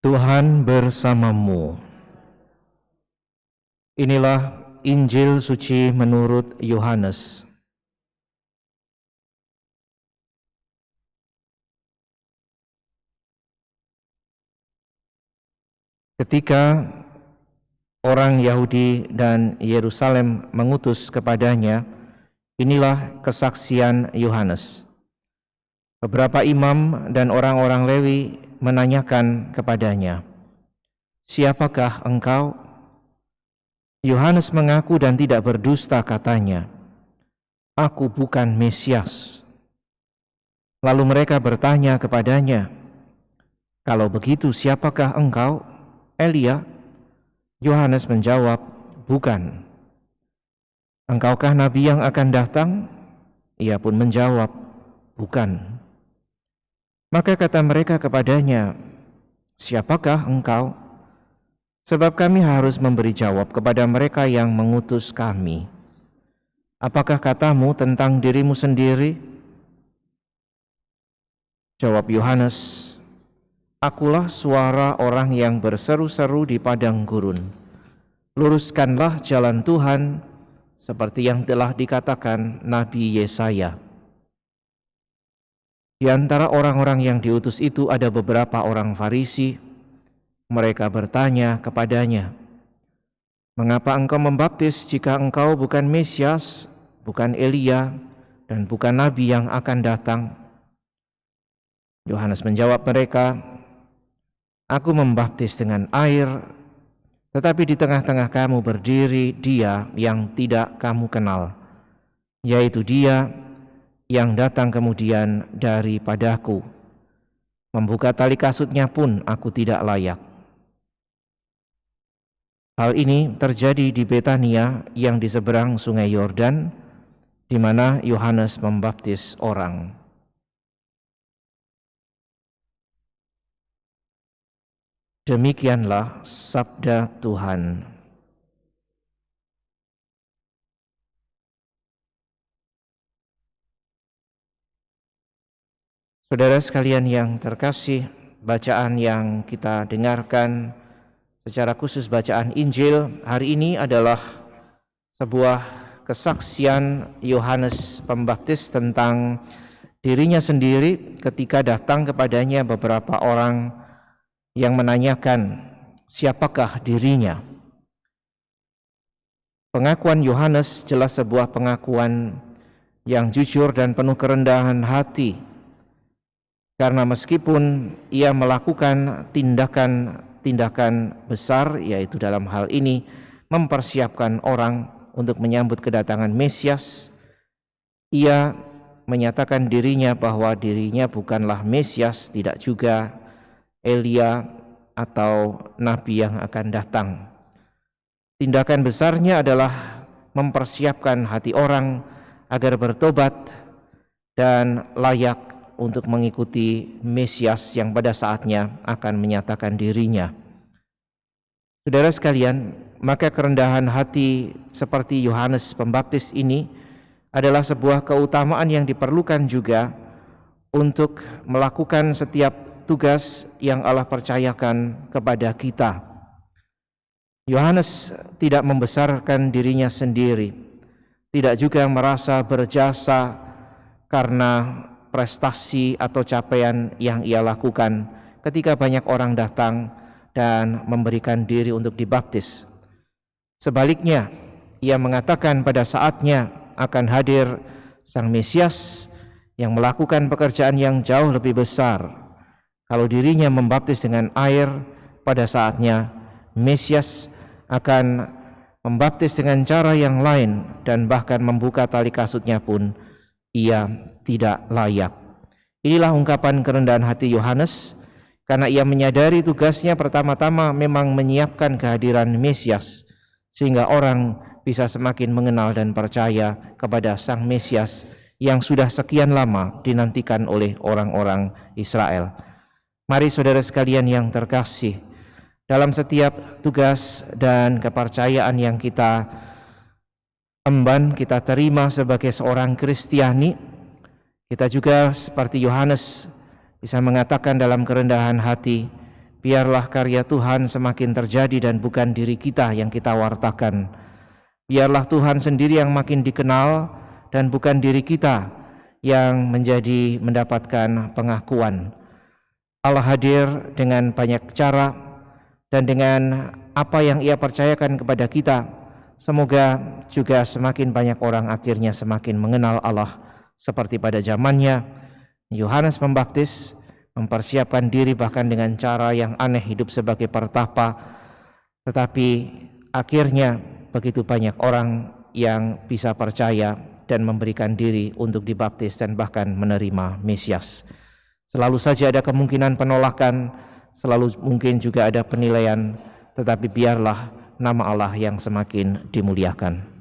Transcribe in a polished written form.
Tuhan bersamamu. Inilah Injil suci menurut Yohanes. Ketika orang Yahudi dan Yerusalem mengutus kepadanya, inilah kesaksian Yohanes. Beberapa imam dan orang-orang Lewi menanyakan kepadanya, "Siapakah engkau?" Yohanes mengaku dan tidak berdusta, katanya, "Aku bukan Mesias." Lalu mereka bertanya kepadanya, "Kalau begitu siapakah engkau? Elia?" Yohanes menjawab, "Bukan." "Engkaukah nabi yang akan datang?" Ia pun menjawab, "Bukan." Maka kata mereka kepadanya, "Siapakah engkau? Sebab kami harus memberi jawab kepada mereka yang mengutus kami. Apakah katamu tentang dirimu sendiri?" Jawab Yohanes, "Akulah suara orang yang berseru-seru di padang gurun. Luruskanlah jalan Tuhan, seperti yang telah dikatakan Nabi Yesaya." Di antara orang-orang yang diutus itu ada beberapa orang Farisi. Mereka bertanya kepadanya, "Mengapa engkau membaptis jika engkau bukan Mesias, bukan Elia, dan bukan Nabi yang akan datang?" Yohanes menjawab mereka, "Aku membaptis dengan air, tetapi di tengah-tengah kamu berdiri Dia yang tidak kamu kenal, yaitu Dia yang datang kemudian daripadaku. Membuka tali kasutnya pun aku tidak layak." Hal ini terjadi di Betania yang di seberang sungai Yordan, di mana Yohanes membaptis orang. Demikianlah sabda Tuhan. Saudara sekalian yang terkasih, bacaan yang kita dengarkan, secara khusus bacaan Injil hari ini adalah sebuah kesaksian Yohanes Pembaptis tentang dirinya sendiri ketika datang kepadanya beberapa orang yang menanyakan siapakah dirinya. Pengakuan Yohanes jelas sebuah pengakuan yang jujur dan penuh kerendahan hati, karena meskipun ia melakukan tindakan besar, yaitu dalam hal ini mempersiapkan orang untuk menyambut kedatangan Mesias, ia menyatakan dirinya bahwa dirinya bukanlah Mesias, tidak juga Elia atau Nabi yang akan datang. Tindakan besarnya adalah mempersiapkan hati orang agar bertobat dan layak untuk mengikuti Mesias yang pada saatnya akan menyatakan dirinya. Saudara sekalian, maka kerendahan hati seperti Yohanes Pembaptis ini adalah sebuah keutamaan yang diperlukan juga untuk melakukan setiap tugas yang Allah percayakan kepada kita. Yohanes tidak membesarkan dirinya sendiri, tidak juga merasa berjasa karena prestasi atau capaian yang ia lakukan ketika banyak orang datang dan memberikan diri untuk dibaptis. Sebaliknya, ia mengatakan pada saatnya akan hadir Sang Mesias yang melakukan pekerjaan yang jauh lebih besar. Kalau dirinya membaptis dengan air, pada saatnya Mesias akan membaptis dengan cara yang lain, dan bahkan membuka tali kasutnya pun ia tidak layak. Inilah ungkapan kerendahan hati Yohanes, karena ia menyadari tugasnya pertama-tama memang menyiapkan kehadiran Mesias, sehingga orang bisa semakin mengenal dan percaya kepada Sang Mesias yang sudah sekian lama dinantikan oleh orang-orang Israel. Mari saudara sekalian yang terkasih, dalam setiap tugas dan kepercayaan yang kita emban, kita terima sebagai seorang Kristiani, kita juga seperti Yohanes bisa mengatakan dalam kerendahan hati, Biarlah karya Tuhan semakin terjadi dan bukan diri kita yang kita wartakan. Biarlah Tuhan sendiri yang makin dikenal dan bukan diri kita yang mendapatkan pengakuan. Allah hadir dengan banyak cara dan dengan apa yang Ia percayakan kepada kita. Semoga juga semakin banyak orang akhirnya semakin mengenal Allah seperti pada zamannya Yohanes Pembaptis mempersiapkan diri bahkan dengan cara yang aneh hidup sebagai pertapa, tetapi akhirnya begitu banyak orang yang bisa percaya dan memberikan diri untuk dibaptis dan bahkan menerima Mesias. Selalu saja ada kemungkinan penolakan, selalu mungkin juga ada penilaian, tetapi biarlah nama Allah yang semakin dimuliakan.